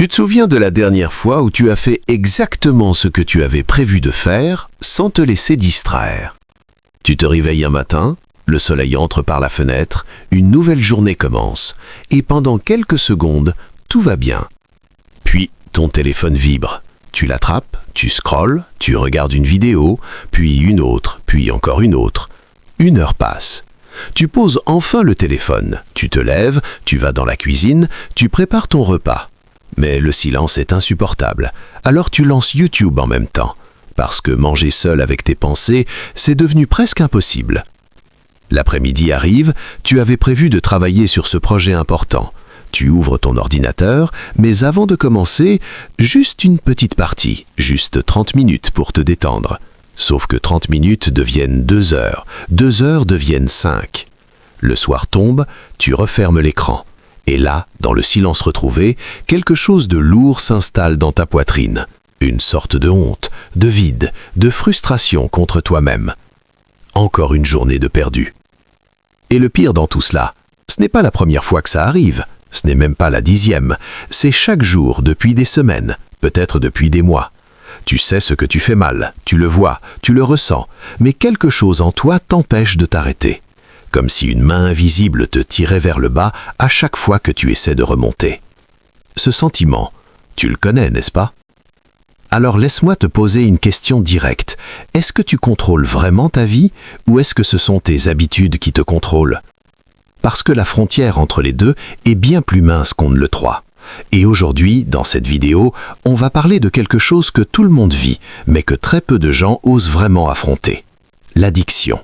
Tu te souviens de la dernière fois où tu as fait exactement ce que tu avais prévu de faire sans te laisser distraire? Tu te réveilles un matin, le soleil entre par la fenêtre, une nouvelle journée commence, et pendant quelques secondes, tout va bien. Puis, ton téléphone vibre. Tu l'attrapes, tu scrolles, tu regardes une vidéo, puis une autre, puis encore une autre. 1 heure passe. Tu poses enfin le téléphone, tu te lèves, tu vas dans la cuisine, tu prépares ton repas. Mais le silence est insupportable, alors tu lances YouTube en même temps, parce que manger seul avec tes pensées, c'est devenu presque impossible. L'après-midi arrive, tu avais prévu de travailler sur ce projet important. Tu ouvres ton ordinateur, mais avant de commencer, juste une petite partie, juste 30 minutes pour te détendre. Sauf que 30 minutes deviennent 2 heures, 2 heures deviennent 5. Le soir tombe, tu refermes l'écran. Et là, dans le silence retrouvé, quelque chose de lourd s'installe dans ta poitrine. Une sorte de honte, de vide, de frustration contre toi-même. Encore une journée de perdu. Et le pire dans tout cela, ce n'est pas la première fois que ça arrive, ce n'est même pas la 10e, c'est chaque jour depuis des semaines, peut-être depuis des mois. Tu sais ce que tu fais mal, tu le vois, tu le ressens, mais quelque chose en toi t'empêche de t'arrêter. Comme si une main invisible te tirait vers le bas à chaque fois que tu essaies de remonter. Ce sentiment, tu le connais, n'est-ce pas? Alors laisse-moi te poser une question directe. Est-ce que tu contrôles vraiment ta vie ou est-ce que ce sont tes habitudes qui te contrôlent? Parce que la frontière entre les deux est bien plus mince qu'on ne le croit. Et aujourd'hui, dans cette vidéo, on va parler de quelque chose que tout le monde vit, mais que très peu de gens osent vraiment affronter. L'addiction.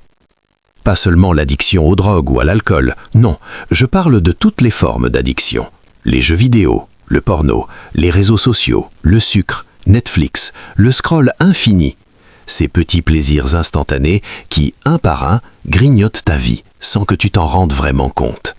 Pas seulement l'addiction aux drogues ou à l'alcool, non, je parle de toutes les formes d'addiction. Les jeux vidéo, le porno, les réseaux sociaux, le sucre, Netflix, le scroll infini. Ces petits plaisirs instantanés qui, un par un, grignotent ta vie sans que tu t'en rendes vraiment compte.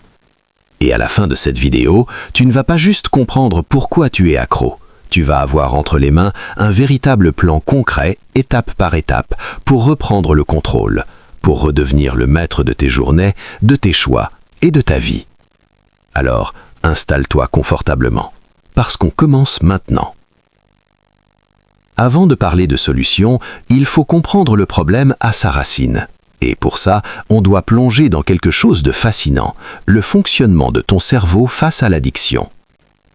Et à la fin de cette vidéo, tu ne vas pas juste comprendre pourquoi tu es accro. Tu vas avoir entre les mains un véritable plan concret, étape par étape, pour reprendre le contrôle, pour redevenir le maître de tes journées, de tes choix et de ta vie. Alors, installe-toi confortablement, parce qu'on commence maintenant. Avant de parler de solutions, il faut comprendre le problème à sa racine. Et pour ça, on doit plonger dans quelque chose de fascinant, le fonctionnement de ton cerveau face à l'addiction.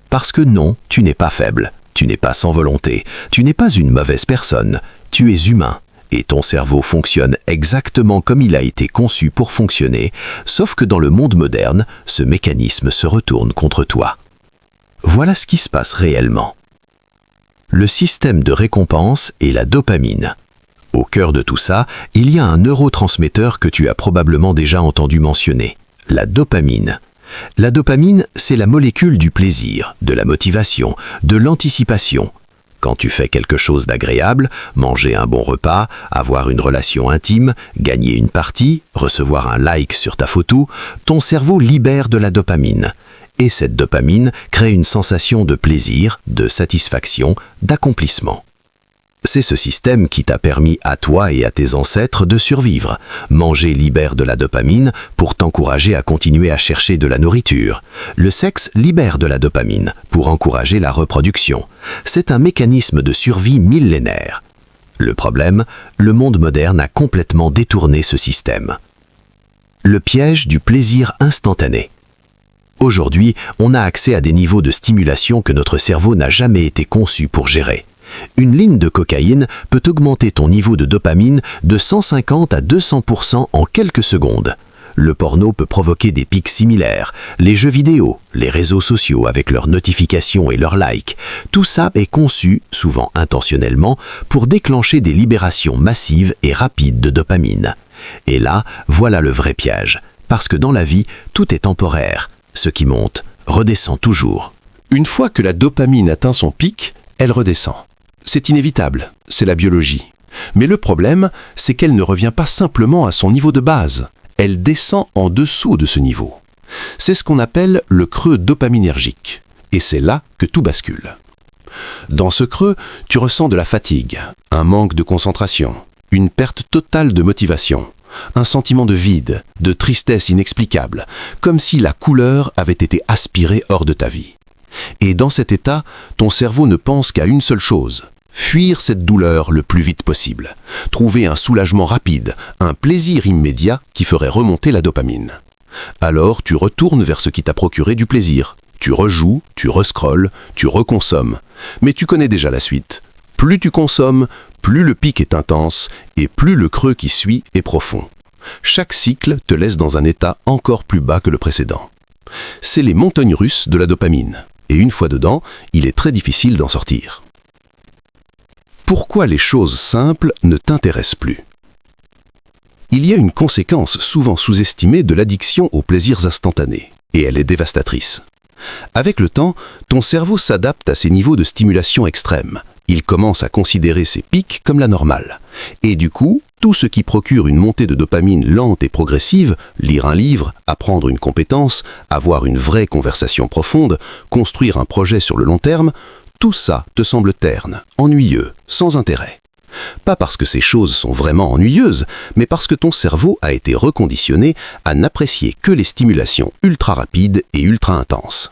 Parce que non, tu n'es pas faible, tu n'es pas sans volonté, tu n'es pas une mauvaise personne, tu es humain. Et ton cerveau fonctionne exactement comme il a été conçu pour fonctionner, sauf que dans le monde moderne, ce mécanisme se retourne contre toi. Voilà ce qui se passe réellement. Le système de récompense est la dopamine. Au cœur de tout ça, il y a un neurotransmetteur que tu as probablement déjà entendu mentionner, la dopamine. La dopamine, c'est la molécule du plaisir, de la motivation, de l'anticipation. Quand tu fais quelque chose d'agréable, manger un bon repas, avoir une relation intime, gagner une partie, recevoir un like sur ta photo, ton cerveau libère de la dopamine. Et cette dopamine crée une sensation de plaisir, de satisfaction, d'accomplissement. C'est ce système qui t'a permis à toi et à tes ancêtres de survivre. Manger libère de la dopamine pour t'encourager à continuer à chercher de la nourriture. Le sexe libère de la dopamine pour encourager la reproduction. C'est un mécanisme de survie millénaire. Le problème, le monde moderne a complètement détourné ce système. Le piège du plaisir instantané. Aujourd'hui, on a accès à des niveaux de stimulation que notre cerveau n'a jamais été conçu pour gérer. Une ligne de cocaïne peut augmenter ton niveau de dopamine de 150 à 200% en quelques secondes. Le porno peut provoquer des pics similaires, les jeux vidéo, les réseaux sociaux avec leurs notifications et leurs likes. Tout ça est conçu, souvent intentionnellement, pour déclencher des libérations massives et rapides de dopamine. Et là, voilà le vrai piège, parce que dans la vie, tout est temporaire. Ce qui monte, redescend toujours. Une fois que la dopamine atteint son pic, elle redescend. C'est inévitable, c'est la biologie. Mais le problème, c'est qu'elle ne revient pas simplement à son niveau de base. Elle descend en dessous de ce niveau. C'est ce qu'on appelle le creux dopaminergique. Et c'est là que tout bascule. Dans ce creux, tu ressens de la fatigue, un manque de concentration, une perte totale de motivation, un sentiment de vide, de tristesse inexplicable, comme si la couleur avait été aspirée hors de ta vie. Et dans cet état, ton cerveau ne pense qu'à une seule chose: fuir cette douleur le plus vite possible. Trouver un soulagement rapide, un plaisir immédiat qui ferait remonter la dopamine. Alors tu retournes vers ce qui t'a procuré du plaisir. Tu rejoues, tu rescrolles, tu reconsommes. Mais tu connais déjà la suite. Plus tu consommes, plus le pic est intense et plus le creux qui suit est profond. Chaque cycle te laisse dans un état encore plus bas que le précédent. C'est les montagnes russes de la dopamine. Et une fois dedans, il est très difficile d'en sortir. Pourquoi les choses simples ne t'intéressent plus? Il y a une conséquence souvent sous-estimée de l'addiction aux plaisirs instantanés, et elle est dévastatrice. Avec le temps, ton cerveau s'adapte à ces niveaux de stimulation extrême. Il commence à considérer ces pics comme la normale. Et du coup, tout ce qui procure une montée de dopamine lente et progressive, lire un livre, apprendre une compétence, avoir une vraie conversation profonde, construire un projet sur le long terme, tout ça te semble terne, ennuyeux, sans intérêt. Pas parce que ces choses sont vraiment ennuyeuses, mais parce que ton cerveau a été reconditionné à n'apprécier que les stimulations ultra rapides et ultra intenses.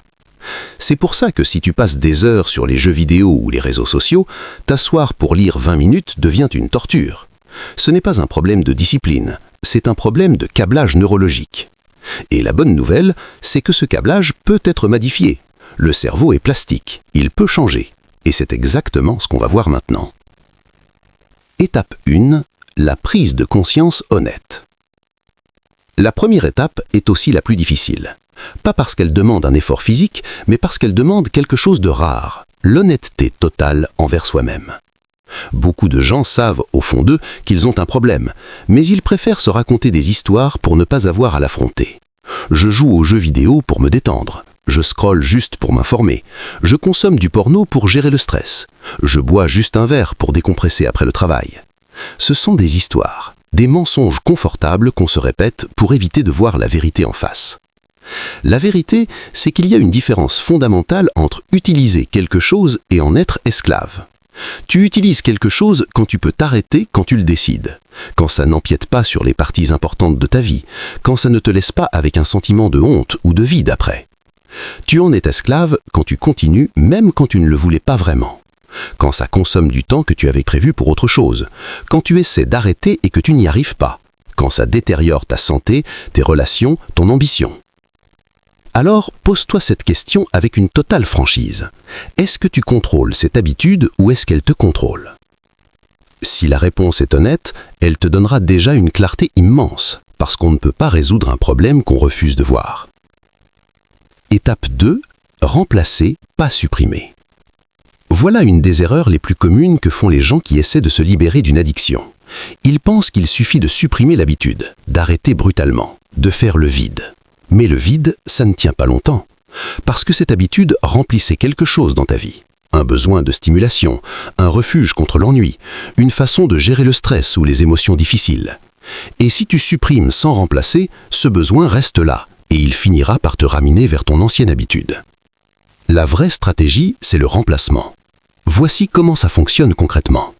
C'est pour ça que si tu passes des heures sur les jeux vidéo ou les réseaux sociaux, t'asseoir pour lire 20 minutes devient une torture. Ce n'est pas un problème de discipline, c'est un problème de câblage neurologique. Et la bonne nouvelle, c'est que ce câblage peut être modifié. Le cerveau est plastique, il peut changer. Et c'est exactement ce qu'on va voir maintenant. Étape 1, la prise de conscience honnête. La première étape est aussi la plus difficile. Pas parce qu'elle demande un effort physique, mais parce qu'elle demande quelque chose de rare, l'honnêteté totale envers soi-même. Beaucoup de gens savent au fond d'eux qu'ils ont un problème, mais ils préfèrent se raconter des histoires pour ne pas avoir à l'affronter. Je joue aux jeux vidéo pour me détendre. Je scrolle juste pour m'informer. Je consomme du porno pour gérer le stress. Je bois juste un verre pour décompresser après le travail. Ce sont des histoires, des mensonges confortables qu'on se répète pour éviter de voir la vérité en face. La vérité, c'est qu'il y a une différence fondamentale entre utiliser quelque chose et en être esclave. Tu utilises quelque chose quand tu peux t'arrêter quand tu le décides, quand ça n'empiète pas sur les parties importantes de ta vie, quand ça ne te laisse pas avec un sentiment de honte ou de vide après. Tu en es esclave quand tu continues même quand tu ne le voulais pas vraiment, quand ça consomme du temps que tu avais prévu pour autre chose, quand tu essaies d'arrêter et que tu n'y arrives pas, quand ça détériore ta santé, tes relations, ton ambition. Alors, pose-toi cette question avec une totale franchise. Est-ce que tu contrôles cette habitude ou est-ce qu'elle te contrôle? Si la réponse est honnête, elle te donnera déjà une clarté immense, parce qu'on ne peut pas résoudre un problème qu'on refuse de voir. Étape 2, remplacer, pas supprimer. Voilà une des erreurs les plus communes que font les gens qui essaient de se libérer d'une addiction. Ils pensent qu'il suffit de supprimer l'habitude, d'arrêter brutalement, de faire le vide. Mais le vide, ça ne tient pas longtemps. Parce que cette habitude remplissait quelque chose dans ta vie. Un besoin de stimulation, un refuge contre l'ennui, une façon de gérer le stress ou les émotions difficiles. Et si tu supprimes sans remplacer, ce besoin reste là, et il finira par te ramener vers ton ancienne habitude. La vraie stratégie, c'est le remplacement. Voici comment ça fonctionne concrètement.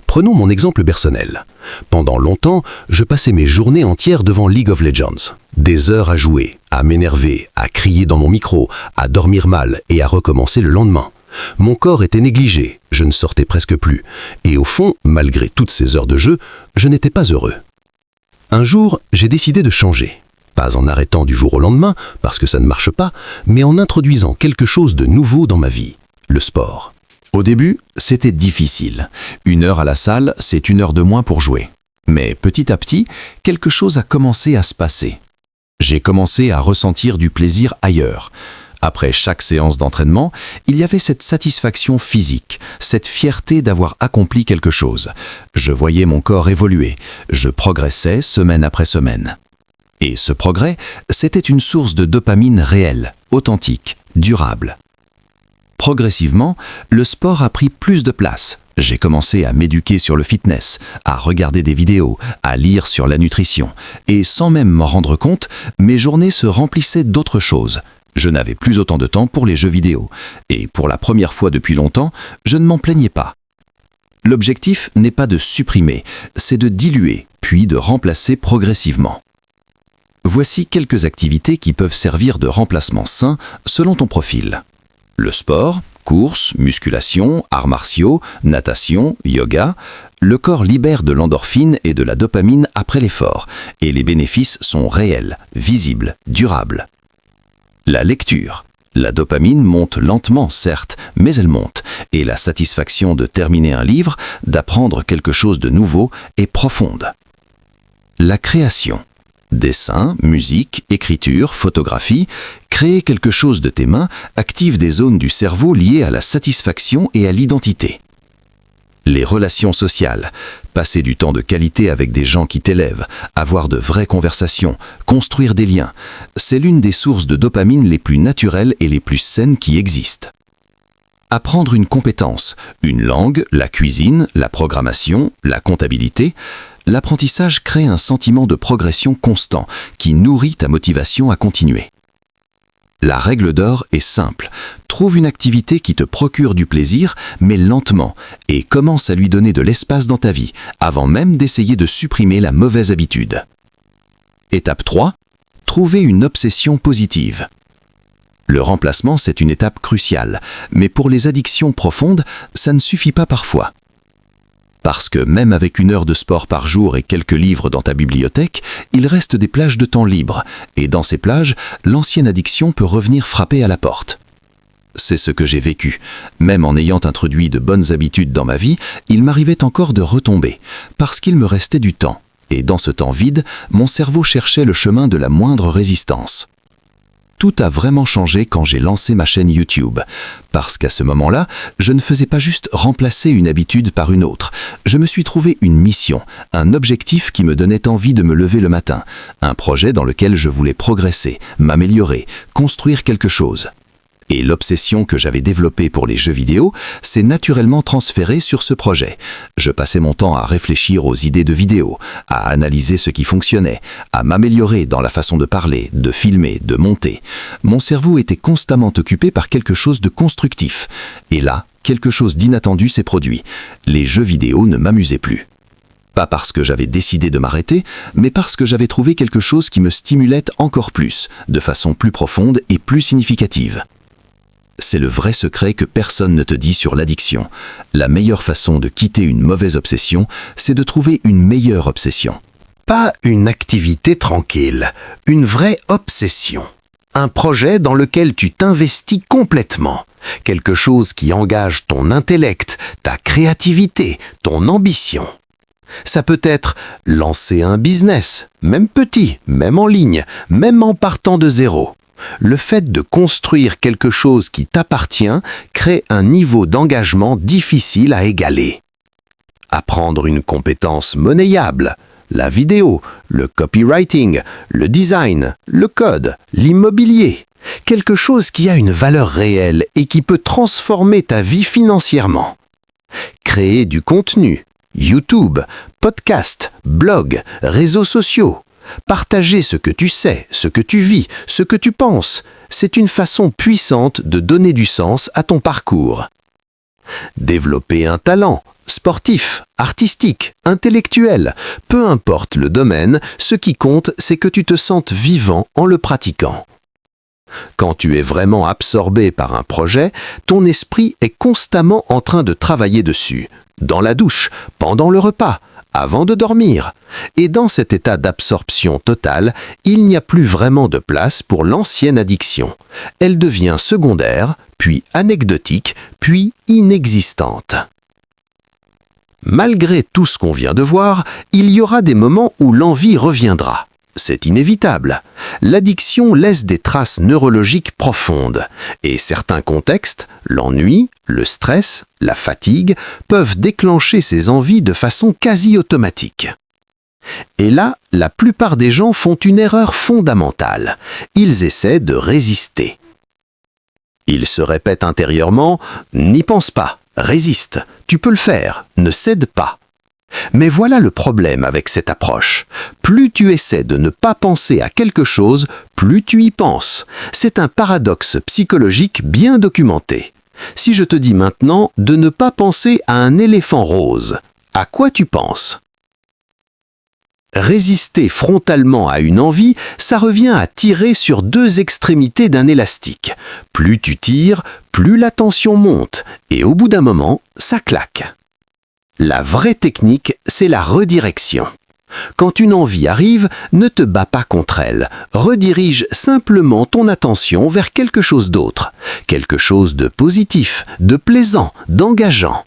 Prenons mon exemple personnel. Pendant longtemps, je passais mes journées entières devant League of Legends. Des heures à jouer, à m'énerver, à crier dans mon micro, à dormir mal et à recommencer le lendemain. Mon corps était négligé, je ne sortais presque plus. Et au fond, malgré toutes ces heures de jeu, je n'étais pas heureux. Un jour, j'ai décidé de changer. Pas en arrêtant du jour au lendemain, parce que ça ne marche pas, mais en introduisant quelque chose de nouveau dans ma vie, le sport. Au début, c'était difficile. 1 heure à la salle, c'est 1 heure de moins pour jouer. Mais petit à petit, quelque chose a commencé à se passer. J'ai commencé à ressentir du plaisir ailleurs. Après chaque séance d'entraînement, il y avait cette satisfaction physique, cette fierté d'avoir accompli quelque chose. Je voyais mon corps évoluer, je progressais semaine après semaine. Et ce progrès, c'était une source de dopamine réelle, authentique, durable. Progressivement, le sport a pris plus de place. J'ai commencé à m'éduquer sur le fitness, à regarder des vidéos, à lire sur la nutrition. Et sans même m'en rendre compte, mes journées se remplissaient d'autres choses. Je n'avais plus autant de temps pour les jeux vidéo. Et pour la première fois depuis longtemps, je ne m'en plaignais pas. L'objectif n'est pas de supprimer, c'est de diluer, puis de remplacer progressivement. Voici quelques activités qui peuvent servir de remplacement sain selon ton profil. Le sport, course, musculation, arts martiaux, natation, yoga, le corps libère de l'endorphine et de la dopamine après l'effort, et les bénéfices sont réels, visibles, durables. La lecture. La dopamine monte lentement, certes, mais elle monte, et la satisfaction de terminer un livre, d'apprendre quelque chose de nouveau, est profonde. La création. Dessin, musique, écriture, photographie, créer quelque chose de tes mains active des zones du cerveau liées à la satisfaction et à l'identité. Les relations sociales, passer du temps de qualité avec des gens qui t'élèvent, avoir de vraies conversations, construire des liens, c'est l'une des sources de dopamine les plus naturelles et les plus saines qui existent. Apprendre une compétence, une langue, la cuisine, la programmation, la comptabilité, l'apprentissage crée un sentiment de progression constant qui nourrit ta motivation à continuer. La règle d'or est simple. Trouve une activité qui te procure du plaisir, mais lentement, et commence à lui donner de l'espace dans ta vie, avant même d'essayer de supprimer la mauvaise habitude. Étape 3. Trouver une obsession positive. Le remplacement, c'est une étape cruciale, mais pour les addictions profondes, ça ne suffit pas parfois. Parce que même avec 1 heure de sport par jour et quelques livres dans ta bibliothèque, il reste des plages de temps libre, et dans ces plages, l'ancienne addiction peut revenir frapper à la porte. C'est ce que j'ai vécu. Même en ayant introduit de bonnes habitudes dans ma vie, il m'arrivait encore de retomber, parce qu'il me restait du temps. Et dans ce temps vide, mon cerveau cherchait le chemin de la moindre résistance. Tout a vraiment changé quand j'ai lancé ma chaîne YouTube, parce qu'à ce moment-là, je ne faisais pas juste remplacer une habitude par une autre. Je me suis trouvé une mission, un objectif qui me donnait envie de me lever le matin, un projet dans lequel je voulais progresser, m'améliorer, construire quelque chose. Et l'obsession que j'avais développée pour les jeux vidéo s'est naturellement transférée sur ce projet. Je passais mon temps à réfléchir aux idées de vidéos, à analyser ce qui fonctionnait, à m'améliorer dans la façon de parler, de filmer, de monter. Mon cerveau était constamment occupé par quelque chose de constructif. Et là, quelque chose d'inattendu s'est produit. Les jeux vidéo ne m'amusaient plus. Pas parce que j'avais décidé de m'arrêter, mais parce que j'avais trouvé quelque chose qui me stimulait encore plus, de façon plus profonde et plus significative. C'est le vrai secret que personne ne te dit sur l'addiction. La meilleure façon de quitter une mauvaise obsession, c'est de trouver une meilleure obsession. Pas une activité tranquille, une vraie obsession. Un projet dans lequel tu t'investis complètement. Quelque chose qui engage ton intellect, ta créativité, ton ambition. Ça peut être lancer un business, même petit, même en ligne, même en partant de zéro. Le fait de construire quelque chose qui t'appartient crée un niveau d'engagement difficile à égaler. Apprendre une compétence monnayable, la vidéo, le copywriting, le design, le code, l'immobilier. Quelque chose qui a une valeur réelle et qui peut transformer ta vie financièrement. Créer du contenu, YouTube, podcast, blog, réseaux sociaux. Partager ce que tu sais, ce que tu vis, ce que tu penses, c'est une façon puissante de donner du sens à ton parcours. Développer un talent, sportif, artistique, intellectuel, peu importe le domaine, ce qui compte, c'est que tu te sentes vivant en le pratiquant. Quand tu es vraiment absorbé par un projet, ton esprit est constamment en train de travailler dessus, dans la douche, pendant le repas, avant de dormir. Et dans cet état d'absorption totale, il n'y a plus vraiment de place pour l'ancienne addiction. Elle devient secondaire, puis anecdotique, puis inexistante. Malgré tout ce qu'on vient de voir, il y aura des moments où l'envie reviendra. C'est inévitable. L'addiction laisse des traces neurologiques profondes. Et certains contextes, l'ennui, le stress, la fatigue, peuvent déclencher ces envies de façon quasi automatique. Et là, la plupart des gens font une erreur fondamentale. Ils essaient de résister. Ils se répètent intérieurement « N'y pense pas, résiste, tu peux le faire, ne cède pas ». Mais voilà le problème avec cette approche. Plus tu essaies de ne pas penser à quelque chose, plus tu y penses. C'est un paradoxe psychologique bien documenté. Si je te dis maintenant de ne pas penser à un éléphant rose, à quoi tu penses ? Résister frontalement à une envie, ça revient à tirer sur deux extrémités d'un élastique. Plus tu tires, plus la tension monte, et au bout d'un moment, ça claque. La vraie technique, c'est la redirection. Quand une envie arrive, ne te bats pas contre elle. Redirige simplement ton attention vers quelque chose d'autre. Quelque chose de positif, de plaisant, d'engageant.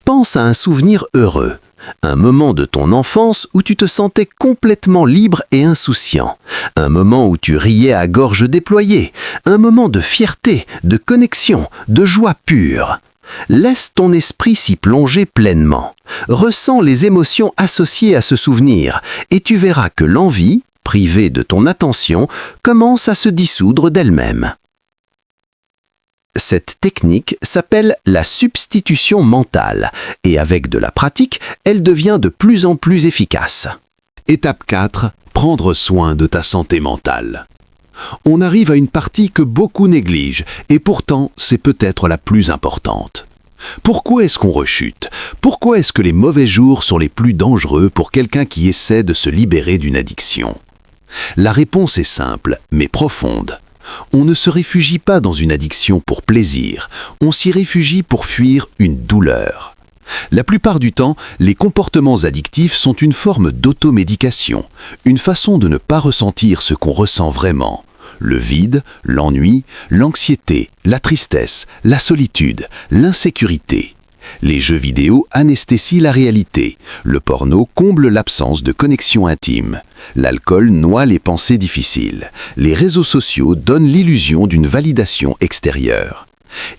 Pense à un souvenir heureux. Un moment de ton enfance où tu te sentais complètement libre et insouciant. Un moment où tu riais à gorge déployée. Un moment de fierté, de connexion, de joie pure. Laisse ton esprit s'y plonger pleinement. Ressens les émotions associées à ce souvenir et tu verras que l'envie, privée de ton attention, commence à se dissoudre d'elle-même. Cette technique s'appelle la substitution mentale et avec de la pratique, elle devient de plus en plus efficace. Étape 4. Prendre soin de ta santé mentale. On arrive à une partie que beaucoup négligent et pourtant c'est peut-être la plus importante. Pourquoi est-ce qu'on rechute? Pourquoi est-ce que les mauvais jours sont les plus dangereux pour quelqu'un qui essaie de se libérer d'une addiction? La réponse est simple, mais profonde. On ne se réfugie pas dans une addiction pour plaisir, on s'y réfugie pour fuir une douleur. La plupart du temps, les comportements addictifs sont une forme d'automédication, une façon de ne pas ressentir ce qu'on ressent vraiment. Le vide, l'ennui, l'anxiété, la tristesse, la solitude, l'insécurité. Les jeux vidéo anesthésient la réalité. Le porno comble l'absence de connexion intime. L'alcool noie les pensées difficiles. Les réseaux sociaux donnent l'illusion d'une validation extérieure.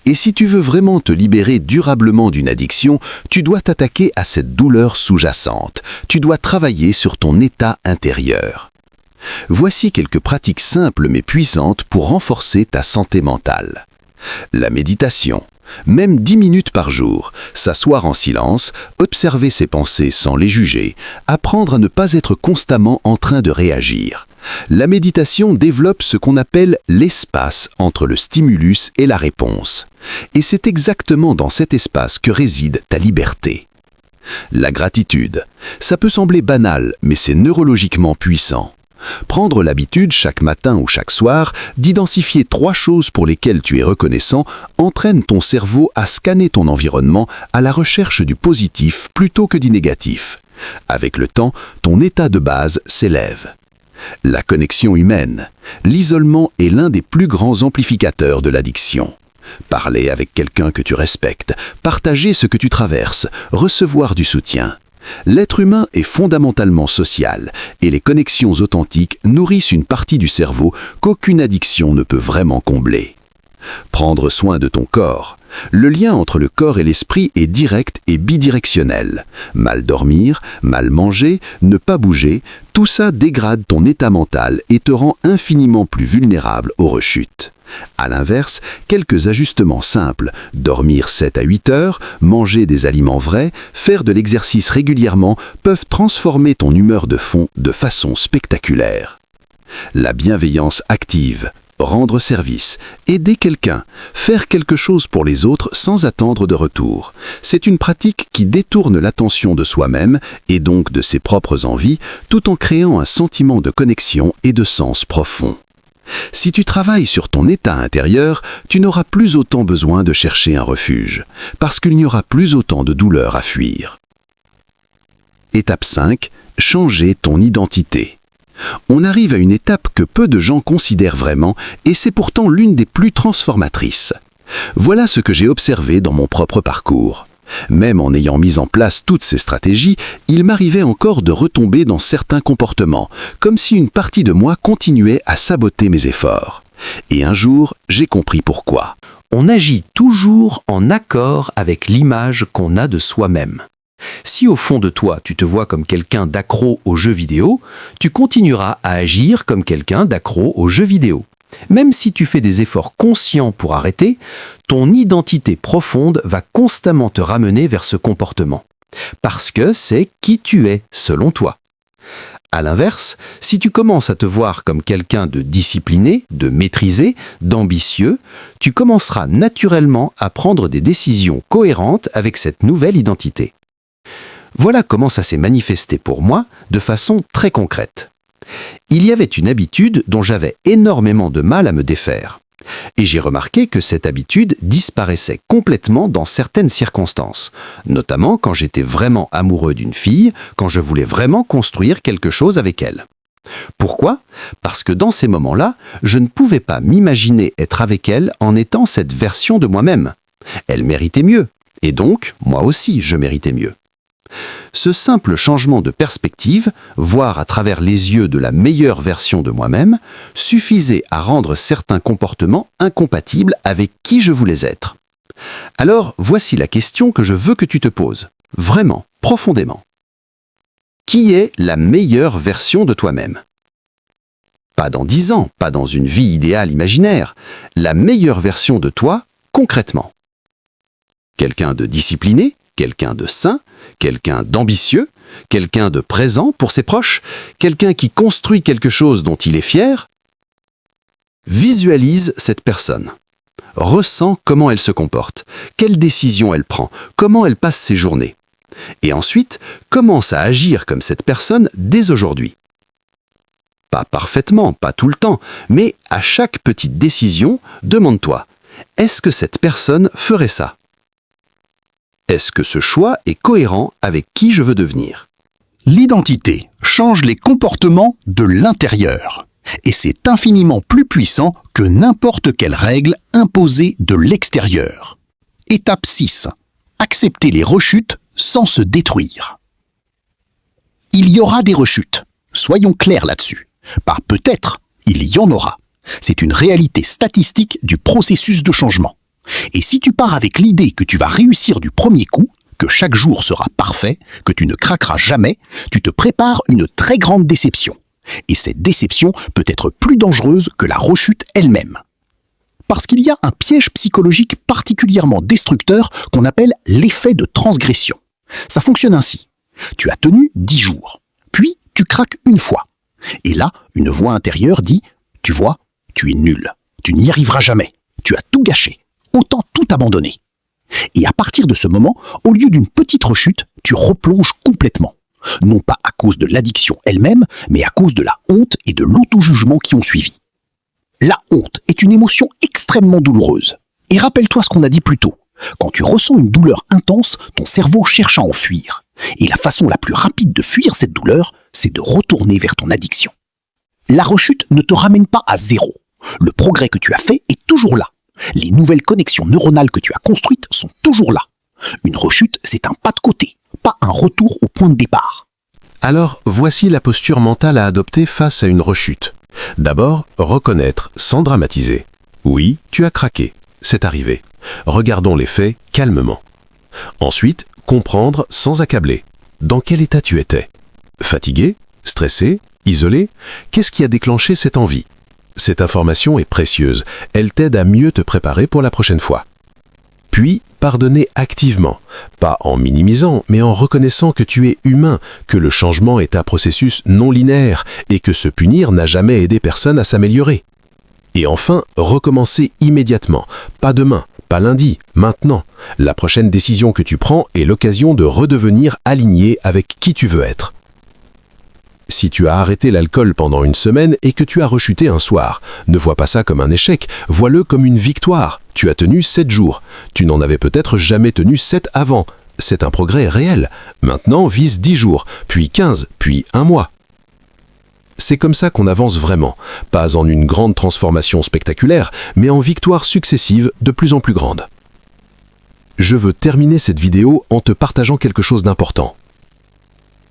Et si tu veux vraiment te libérer durablement d'une addiction, tu dois t'attaquer à cette douleur sous-jacente. Tu dois travailler sur ton état intérieur. Voici quelques pratiques simples mais puissantes pour renforcer ta santé mentale. La méditation. Même 10 minutes par jour, s'asseoir en silence, observer ses pensées sans les juger, apprendre à ne pas être constamment en train de réagir. La méditation développe ce qu'on appelle l'espace entre le stimulus et la réponse. Et c'est exactement dans cet espace que réside ta liberté. La gratitude. Ça peut sembler banal, mais c'est neurologiquement puissant. Prendre l'habitude chaque matin ou chaque soir d'identifier 3 choses pour lesquelles tu es reconnaissant entraîne ton cerveau à scanner ton environnement à la recherche du positif plutôt que du négatif. Avec le temps, ton état de base s'élève. La connexion humaine. L'isolement est l'un des plus grands amplificateurs de l'addiction. Parler avec quelqu'un que tu respectes, partager ce que tu traverses, recevoir du soutien. L'être humain est fondamentalement social et les connexions authentiques nourrissent une partie du cerveau qu'aucune addiction ne peut vraiment combler. Prendre soin de ton corps. Le lien entre le corps et l'esprit est direct et bidirectionnel. Mal dormir, mal manger, ne pas bouger, tout ça dégrade ton état mental et te rend infiniment plus vulnérable aux rechutes. À l'inverse, quelques ajustements simples, dormir 7 à 8 heures, manger des aliments vrais, faire de l'exercice régulièrement peuvent transformer ton humeur de fond de façon spectaculaire. La bienveillance active. Rendre service, aider quelqu'un, faire quelque chose pour les autres sans attendre de retour. C'est une pratique qui détourne l'attention de soi-même et donc de ses propres envies, tout en créant un sentiment de connexion et de sens profond. Si tu travailles sur ton état intérieur, tu n'auras plus autant besoin de chercher un refuge, parce qu'il n'y aura plus autant de douleur à fuir. Étape 5. Changer ton identité. On arrive à une étape que peu de gens considèrent vraiment, et c'est pourtant l'une des plus transformatrices. Voilà ce que j'ai observé dans mon propre parcours. Même en ayant mis en place toutes ces stratégies, il m'arrivait encore de retomber dans certains comportements, comme si une partie de moi continuait à saboter mes efforts. Et un jour, j'ai compris pourquoi. On agit toujours en accord avec l'image qu'on a de soi-même. Si au fond de toi, tu te vois comme quelqu'un d'accro aux jeux vidéo, tu continueras à agir comme quelqu'un d'accro aux jeux vidéo. Même si tu fais des efforts conscients pour arrêter, ton identité profonde va constamment te ramener vers ce comportement. Parce que c'est qui tu es, selon toi. À l'inverse, si tu commences à te voir comme quelqu'un de discipliné, de maîtrisé, d'ambitieux, tu commenceras naturellement à prendre des décisions cohérentes avec cette nouvelle identité. Voilà comment ça s'est manifesté pour moi de façon très concrète. Il y avait une habitude dont j'avais énormément de mal à me défaire. Et j'ai remarqué que cette habitude disparaissait complètement dans certaines circonstances, notamment quand j'étais vraiment amoureux d'une fille, quand je voulais vraiment construire quelque chose avec elle. Pourquoi ? Parce que dans ces moments-là, je ne pouvais pas m'imaginer être avec elle en étant cette version de moi-même. Elle méritait mieux, et donc, moi aussi, je méritais mieux. Ce simple changement de perspective, voir à travers les yeux de la meilleure version de moi-même, suffisait à rendre certains comportements incompatibles avec qui je voulais être. Alors, voici la question que je veux que tu te poses, vraiment, profondément. Qui est la meilleure version de toi-même ? Pas dans 10 ans, pas dans une vie idéale imaginaire, la meilleure version de toi, concrètement. Quelqu'un de discipliné ? Quelqu'un de sain, quelqu'un d'ambitieux, quelqu'un de présent pour ses proches, quelqu'un qui construit quelque chose dont il est fier. Visualise cette personne. Ressens comment elle se comporte, quelles décisions elle prend, comment elle passe ses journées. Et ensuite, commence à agir comme cette personne dès aujourd'hui. Pas parfaitement, pas tout le temps, mais à chaque petite décision, demande-toi, est-ce que cette personne ferait ça ? Est-ce que ce choix est cohérent avec qui je veux devenir ? L'identité change les comportements de l'intérieur. Et c'est infiniment plus puissant que n'importe quelle règle imposée de l'extérieur. Étape 6. Accepter les rechutes sans se détruire. Il y aura des rechutes. Soyons clairs là-dessus. Pas peut-être, il y en aura. C'est une réalité statistique du processus de changement. Et si tu pars avec l'idée que tu vas réussir du premier coup, que chaque jour sera parfait, que tu ne craqueras jamais, tu te prépares une très grande déception. Et cette déception peut être plus dangereuse que la rechute elle-même. Parce qu'il y a un piège psychologique particulièrement destructeur qu'on appelle l'effet de transgression. Ça fonctionne ainsi. Tu as tenu 10 jours, puis tu craques une fois. Et là, une voix intérieure dit « Tu vois, tu es nul, tu n'y arriveras jamais, tu as tout gâché. Autant tout abandonner. » Et à partir de ce moment, au lieu d'une petite rechute, tu replonges complètement. Non pas à cause de l'addiction elle-même, mais à cause de la honte et de l'auto-jugement qui ont suivi. La honte est une émotion extrêmement douloureuse. Et rappelle-toi ce qu'on a dit plus tôt. Quand tu ressens une douleur intense, ton cerveau cherche à en fuir. Et la façon la plus rapide de fuir cette douleur, c'est de retourner vers ton addiction. La rechute ne te ramène pas à zéro. Le progrès que tu as fait est toujours là. Les nouvelles connexions neuronales que tu as construites sont toujours là. Une rechute, c'est un pas de côté, pas un retour au point de départ. Alors, voici la posture mentale à adopter face à une rechute. D'abord, reconnaître sans dramatiser. Oui, tu as craqué, c'est arrivé. Regardons les faits calmement. Ensuite, comprendre sans accabler. Dans quel état tu étais ? Fatigué ? Stressé ? Isolé ? Qu'est-ce qui a déclenché cette envie ? Cette information est précieuse, elle t'aide à mieux te préparer pour la prochaine fois. Puis, pardonner activement, pas en minimisant, mais en reconnaissant que tu es humain, que le changement est un processus non linéaire et que se punir n'a jamais aidé personne à s'améliorer. Et enfin, recommencer immédiatement, pas demain, pas lundi, maintenant. La prochaine décision que tu prends est l'occasion de redevenir aligné avec qui tu veux être. Si tu as arrêté l'alcool pendant une semaine et que tu as rechuté un soir, ne vois pas ça comme un échec, vois-le comme une victoire. Tu as tenu 7 jours. Tu n'en avais peut-être jamais tenu 7 avant. C'est un progrès réel. Maintenant, vise 10 jours, puis 15, puis 1 mois. C'est comme ça qu'on avance vraiment, pas en une grande transformation spectaculaire, mais en victoires successives de plus en plus grandes. Je veux terminer cette vidéo en te partageant quelque chose d'important.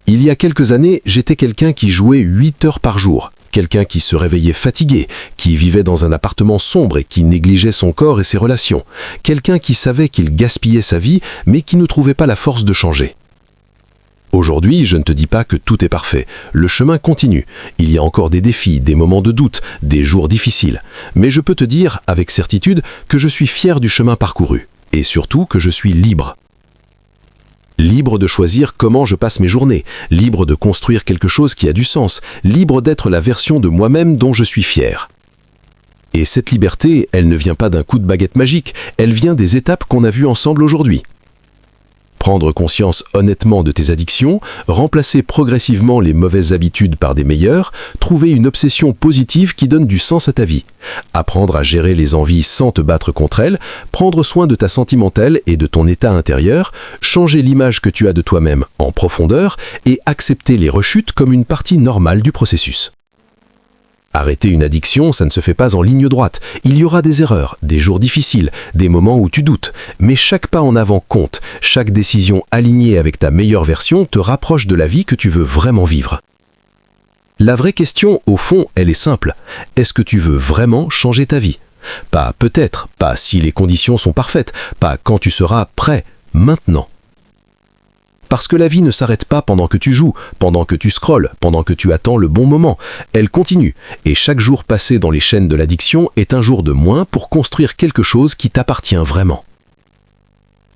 Il y a quelques années, j'étais quelqu'un qui jouait 8 heures par jour, quelqu'un qui se réveillait fatigué, qui vivait dans un appartement sombre et qui négligeait son corps et ses relations, quelqu'un qui savait qu'il gaspillait sa vie, mais qui ne trouvait pas la force de changer. Aujourd'hui, je ne te dis pas que tout est parfait. Le chemin continue. Il y a encore des défis, des moments de doute, des jours difficiles. Mais je peux te dire, avec certitude, que je suis fier du chemin parcouru. Et surtout que je suis libre. Libre de choisir comment je passe mes journées, libre de construire quelque chose qui a du sens, libre d'être la version de moi-même dont je suis fier. Et cette liberté, elle ne vient pas d'un coup de baguette magique, elle vient des étapes qu'on a vues ensemble aujourd'hui. Prendre conscience honnêtement de tes addictions, remplacer progressivement les mauvaises habitudes par des meilleures, trouver une obsession positive qui donne du sens à ta vie. Apprendre à gérer les envies sans te battre contre elles, prendre soin de ta sentimentale et de ton état intérieur, changer l'image que tu as de toi-même en profondeur et accepter les rechutes comme une partie normale du processus. Arrêter une addiction, ça ne se fait pas en ligne droite. Il y aura des erreurs, des jours difficiles, des moments où tu doutes. Mais chaque pas en avant compte. Chaque décision alignée avec ta meilleure version te rapproche de la vie que tu veux vraiment vivre. La vraie question, au fond, elle est simple. Est-ce que tu veux vraiment changer ta vie ? Pas peut-être, pas si les conditions sont parfaites, pas quand tu seras prêt, maintenant. Parce que la vie ne s'arrête pas pendant que tu joues, pendant que tu scrolles, pendant que tu attends le bon moment. Elle continue, et chaque jour passé dans les chaînes de l'addiction est un jour de moins pour construire quelque chose qui t'appartient vraiment.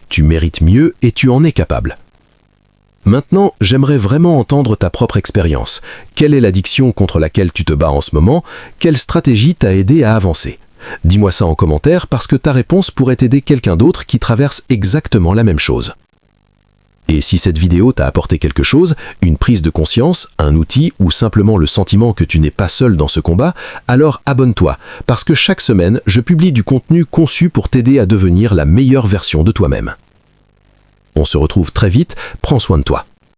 Tu mérites mieux et tu en es capable. Maintenant, j'aimerais vraiment entendre ta propre expérience. Quelle est l'addiction contre laquelle tu te bats en ce moment ? Quelle stratégie t'a aidé à avancer ? Dis-moi ça en commentaire parce que ta réponse pourrait aider quelqu'un d'autre qui traverse exactement la même chose. Et si cette vidéo t'a apporté quelque chose, une prise de conscience, un outil ou simplement le sentiment que tu n'es pas seul dans ce combat, alors abonne-toi, parce que chaque semaine, je publie du contenu conçu pour t'aider à devenir la meilleure version de toi-même. On se retrouve très vite, prends soin de toi.